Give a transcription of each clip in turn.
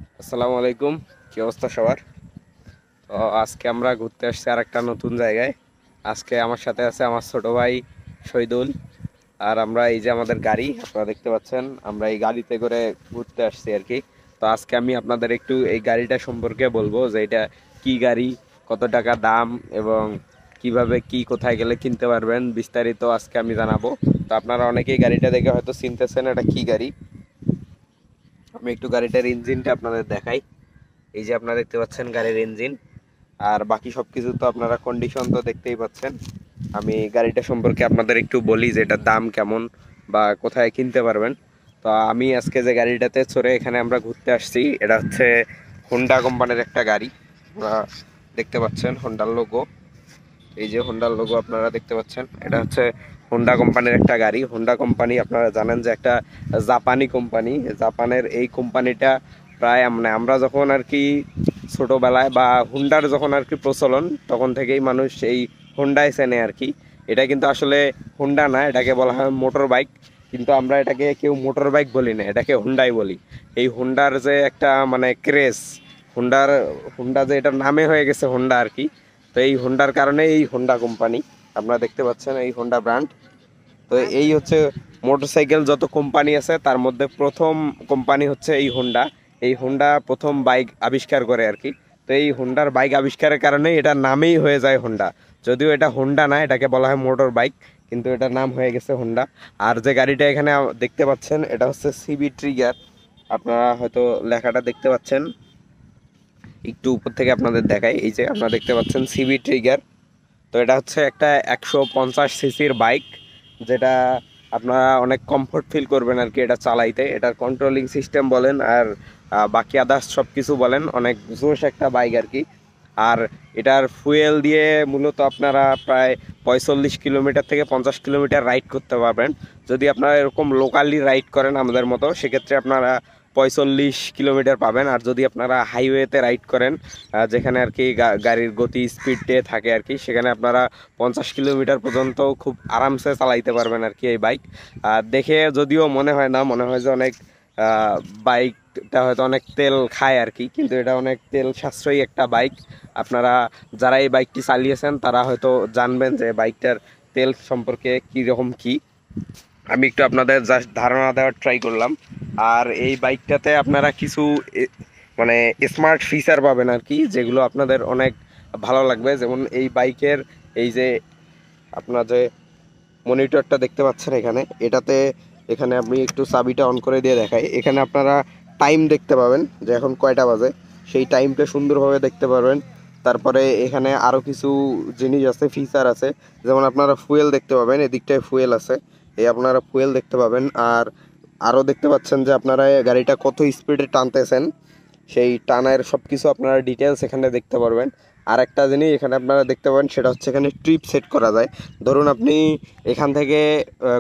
আসসালামু আলাইকুম। কি অবস্থা সবার? তো আজকে আমরা ঘুরতে আসছি আর একটা নতুন জায়গায়। আজকে আমার সাথে আছে আমার ছোট ভাই শহীদুল। আর আমরা এই যে আমাদের গাড়ি আপনারা দেখতে পাচ্ছেন, আমরা এই গাড়িতে করে ঘুরতে আসছি আর কি। তো আজকে আমি আপনাদের একটু এই গাড়িটা সম্পর্কে বলবো যে এটা কি গাড়ি, কত টাকা দাম এবং কিভাবে কি কোথায় গেলে কিনতে পারবেন, বিস্তারিত আজকে আমি জানাবো। তো আপনারা অনেকেই গাড়িটা দেখে হয়তো চিনতেছেন এটা কি গাড়ি। আমি একটু গাড়িটার ইঞ্জিনটা আপনাদের দেখাই। এই যে আপনারা দেখতে পাচ্ছেন গাড়ির ইঞ্জিন, আর বাকি সবকিছু তো আপনারা কন্ডিশন তো দেখতেই পাচ্ছেন। আমি গাড়িটা সম্পর্কে আপনাদের একটু বলি যে এটার দাম কেমন বা কোথায় কিনতে পারবেন। তো আমি আজকে যে গাড়িটাতে চড়ে এখানে আমরা ঘুরতে আসছি, এটা হচ্ছে হোন্ডা কোম্পানির একটা গাড়ি। আপনারা দেখতে পাচ্ছেন হোন্ডার লোগো, এই যে হোন্ডার লোগো আপনারা দেখতে পাচ্ছেন, এটা হচ্ছে হোন্ডা কোম্পানির একটা গাড়ি। হোন্ডা কোম্পানি আপনারা জানেন যে একটা জাপানি কোম্পানি। জাপানের এই কোম্পানিটা প্রায় মানে আমরা যখন আর কি ছোটবেলায় বা হোন্ডার যখন আর কি প্রচলন, তখন থেকেই মানুষ এই হোন্ডাই চেনে আর কি। এটা কিন্তু আসলে হোন্ডা না, এটাকে বলা হয় মোটর বাইক। কিন্তু আমরা এটাকে কেউ মোটর বাইক বলি না, এটাকে হোন্ডাই বলি। এই হোন্ডার যে একটা মানে ক্রেজ, হোন্ডার হোন্ডা যে এটার নামে হয়ে গেছে হোন্ডা আর কি। তো এই হোন্ডার কারণে এই হোন্ডা কোম্পানি আপনারা দেখতে পাচ্ছেন, এই হোন্ডা ব্র্যান্ড। তো এই হচ্ছে মোটরসাইকেল যত কোম্পানি আছে তার মধ্যে প্রথম কোম্পানি হচ্ছে এই হোন্ডা। এই হোন্ডা প্রথম বাইক আবিষ্কার করে আর কি। তো এই হোন্ডার বাইক আবিষ্কারের কারণে এটার নামেই হয়ে যায় হোন্ডা। যদিও এটা হোন্ডা না, এটাকে বলা হয় মোটর বাইক, কিন্তু এটার নাম হয়ে গেছে হোন্ডা। আর যে গাড়িটা এখানে দেখতে পাচ্ছেন এটা হচ্ছে সিবি ট্রিগার। আপনারা হয়তো লেখাটা দেখতে পাচ্ছেন, একটু উপর থেকে আপনাদের দেখাই। এই যে আপনারা দেখতে পাচ্ছেন সিবি ট্রিগার। তো এটা হচ্ছে একটা 150 সিসির বাইক, যেটা আপনারা অনেক কমফোর্ট ফিল করবেন আর কি এটা চালাইতে। এটার কন্ট্রোলিং সিস্টেম বলেন আর বাকি আদার্স সব কিছু বলেন, অনেক জোশ একটা বাইক আর কি। আর এটার ফুয়েল দিয়ে মূলত আপনারা প্রায় 45 কিলোমিটার থেকে 50 কিলোমিটার রাইড করতে পারবেন। যদি আপনারা এরকম লোকালি রাইড করেন আমাদের মতো, সেক্ষেত্রে আপনারা 45 কিলোমিটার পাবেন। আর যদি আপনারা হাইওয়েতে রাইড করেন, যেখানে আর কি গাড়ির গতি স্পিডে থাকে আর কি, সেখানে আপনারা 50 কিলোমিটার পর্যন্ত খুব আরামসে চালাইতে পারবেন আর কি এই বাইক। দেখে যদিও মনে হয় না, মনে হয় যে অনেক বাইকটা হয়তো অনেক তেল খায় আর কি, কিন্তু এটা অনেক তেল সাশ্রয়ী একটা বাইক। আপনারা যারা এই বাইকটি চালিয়েছেন তারা হয়তো জানবেন যে বাইকটার তেল সম্পর্কে কীরকম কি। আমি একটু আপনাদের জাস্ট ধারণা দেওয়ার ট্রাই করলাম। আর এই বাইকটাতে আপনারা কিছু মানে স্মার্ট ফিচার পাবেন আর কি, যেগুলো আপনাদের অনেক ভালো লাগবে। যেমন এই বাইকের এই যে আপনার যে মনিটরটা দেখতে পাচ্ছেন এখানে, এটাতে এখানে আপনি একটু চাবিটা অন করে দিয়ে দেখাই, এখানে আপনারা টাইম দেখতে পাবেন যে এখন কয়টা বাজে, সেই টাইমটা সুন্দরভাবে দেখতে পারবেন। তারপরে এখানে আরও কিছু জিনিস আছে, ফিচার আছে। যেমন আপনারা ফুয়েল দেখতে পাবেন, এদিকটায় ফুয়েল আছে, এই আপনারা ফুয়েল দেখতে পাবেন। আর আরও দেখতে পাচ্ছেন যে আপনারা গাড়িটা কত স্পিডে টানতেছেন, সেই টানার সব কিছু আপনারা ডিটেলস এখানে দেখতে পারবেন। আর একটা জিনিস এখানে আপনারা দেখতে পাবেন, সেটা হচ্ছে এখানে ট্রিপ সেট করা যায়। ধরুন আপনি এখান থেকে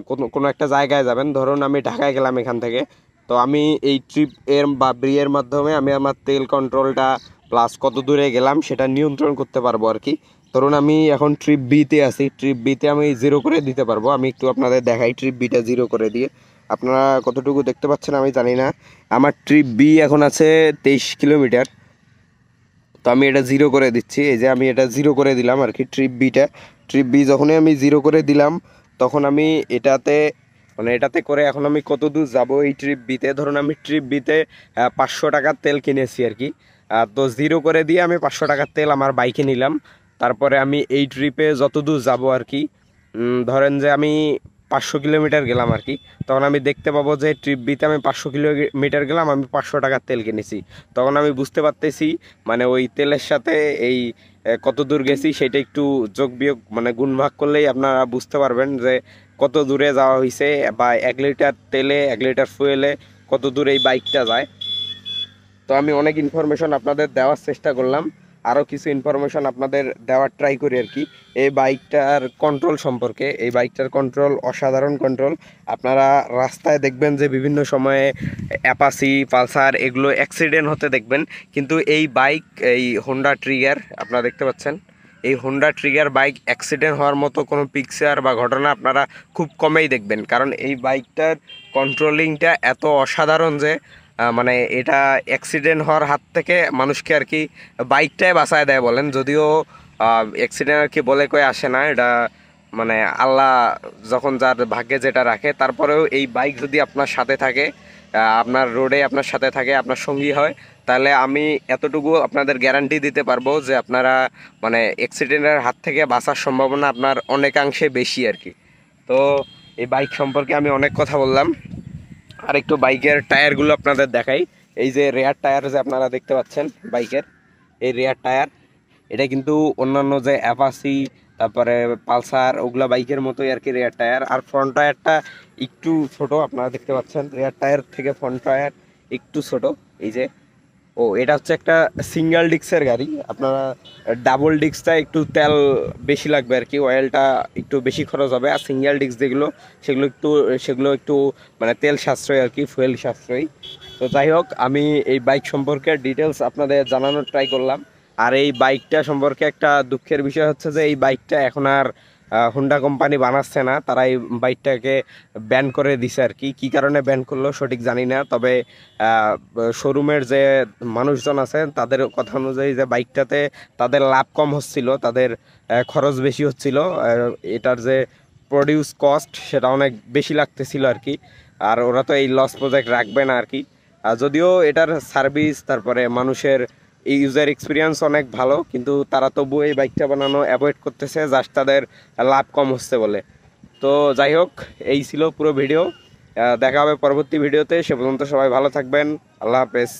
কোনো কোনো একটা জায়গায় যাবেন, ধরুন আমি ঢাকায় গেলাম এখান থেকে। তো আমি এই ট্রিপ এর বা ব্রিয়ের মাধ্যমে আমি আমার তেল কন্ট্রোলটা প্লাস কত দূরে গেলাম সেটা নিয়ন্ত্রণ করতে পারবো আর কি। ধরুন আমি এখন ট্রিপ বিতে আছি, ট্রিপ বিতে আমি 0 করে দিতে পারবো। আমি একটু আপনাদের দেখাই ট্রিপ বিটা 0 করে দিয়ে। আপনারা কতটুকু দেখতে পাচ্ছেন আমি জানি না। আমার ট্রিপ বি এখন আছে 23 কিলোমিটার। তো আমি এটা 0 করে দিচ্ছি, এই যে আমি এটা 0 করে দিলাম আর কি ট্রিপ বিটা। ট্রিপ বি যখনই আমি 0 করে দিলাম, তখন আমি এটাতে মানে এটাতে করে এখন আমি কত দূর যাবো এই ট্রিপ বিতে। ধরুন আমি ট্রিপ বিতে 500 টাকার তেল কিনেছি আর কি। তো 0 করে দিয়ে আমি 500 টাকার তেল আমার বাইকে নিলাম। তারপরে আমি এই ট্রিপে যত দূর যাবো আর কি, ধরেন যে আমি 500 কিলোমিটার গেলাম আর কি, তখন আমি দেখতে পাবো যে ট্রিপ বিতে আমি 500 কিলোমিটার গেলাম, আমি 500 টাকার তেল কিনেছি। তখন আমি বুঝতে পারতেছি মানে ওই তেলের সাথে এই কত দূর গেছি সেটা একটু যোগ বিয়োগ মানে গুণ ভাগ করলেই আপনারা বুঝতে পারবেন যে কত দূরে যাওয়া হয়েছে, বা 1 লিটার তেলে 1 লিটার ফুয়েলে কত দূর এই বাইকটা যায়। তো আমি অনেক ইনফরমেশন আপনাদের দেওয়ার চেষ্টা করলাম, আরও কিছু ইনফরমেশন আপনাদের দেওয়ার ট্রাই করি আর কি এই বাইকটার কন্ট্রোল সম্পর্কে। এই বাইকটার কন্ট্রোল অসাধারণ কন্ট্রোল। আপনারা রাস্তায় দেখবেন যে বিভিন্ন সময়ে অ্যাপাসি পালসার এগুলো অ্যাক্সিডেন্ট হতে দেখবেন, কিন্তু এই বাইক এই হোন্ডা ট্রিগার আপনারা দেখতে পাচ্ছেন, এই হোন্ডা ট্রিগার বাইক অ্যাক্সিডেন্ট হওয়ার মতো কোনো পিকচার বা ঘটনা আপনারা খুব কমেই দেখবেন। কারণ এই বাইকটার কন্ট্রোলিংটা এত অসাধারণ যে মানে এটা অ্যাক্সিডেন্ট হওয়ার হাত থেকে মানুষকে আর কি বাইকটাই বাঁচায় দেয় বলেন, যদিও অ্যাক্সিডেন্ট আর কি বলে কয়ে আসে না, এটা মানে আল্লাহ যখন যার ভাগ্যে যেটা রাখে। তারপরেও এই বাইক যদি আপনার সাথে থাকে, আপনার রোডে আপনার সাথে থাকে, আপনার সঙ্গী হয়, তাহলে আমি এতটুকু আপনাদের গ্যারান্টি দিতে পারবো যে আপনারা মানে অ্যাক্সিডেন্টের হাত থেকে বাঁচার সম্ভাবনা আপনার অনেকাংশে বেশি আর কি। তো এই বাইক সম্পর্কে আমি অনেক কথা বললাম, আর একটু বাইকের টায়ারগুলো আপনাদের দেখাই। এই যে রেয়ার টায়ার যে আপনারা দেখতে পাচ্ছেন বাইকের, এই রেয়ার টায়ার এটা কিন্তু অন্যান্য যে অ্যাপাসি তারপরে পালসার ওগুলা বাইকের মতোই আর কি রেয়ার টায়ার। আর ফ্রন্ট টায়ারটা একটু ছোট, আপনারা দেখতে পাচ্ছেন রেয়ার টায়ার থেকে ফ্রন্ট টায়ার একটু ছোট। এই যে এটা হচ্ছে একটা সিঙ্গেল ডিস্কের গাড়ি, আপনারা ডাবল ডিস্কটা একটু তেল বেশি লাগবে আর কি, অয়েলটা একটু বেশি খরচ হবে। আর সিঙ্গেল ডিস্ক যেগুলো সেগুলো একটু মানে তেল সাশ্রয়ী আর কি, ফুয়েল সাশ্রয়ী। তো যাই হোক, আমি এই বাইক সম্পর্কে ডিটেলস আপনাদের জানানোর ট্রাই করলাম। আর এই বাইকটা সম্পর্কে একটা দুঃখের বিষয় হচ্ছে যে এই বাইকটা এখন আর হোন্ডা কোম্পানি বানাচ্ছে না, তারা এই বাইকটাকে ব্যান করে দিছে আর কি। কী কারণে ব্যান করলো সঠিক জানি না, তবে শোরুমের যে মানুষজন আছেন তাদের কথা অনুযায়ী যে বাইকটাতে তাদের লাভ কম হচ্ছিল, তাদের খরচ বেশি হচ্ছিল, এটার যে প্রডিউস কস্ট সেটা অনেক বেশি লাগতেছিল আর কি। আর ওরা তো এই লস প্রজেক্ট রাখবে না আর কি। যদিও এটার সার্ভিস তারপরে মানুষের এই ইউজার এক্সপিরিয়েন্স অনেক ভালো, কিন্তু তারা তবু এই বাইকটা বানানো অ্যাভয়েড করতেছে, জাস্ট তাদের লাভ কম হচ্ছে বলে। তো যাই হোক, এই ছিল পুরো ভিডিও। দেখা হবে পরবর্তী ভিডিওতে, সে পর্যন্ত সবাই ভালো থাকবেন। আল্লাহ হাফেজ।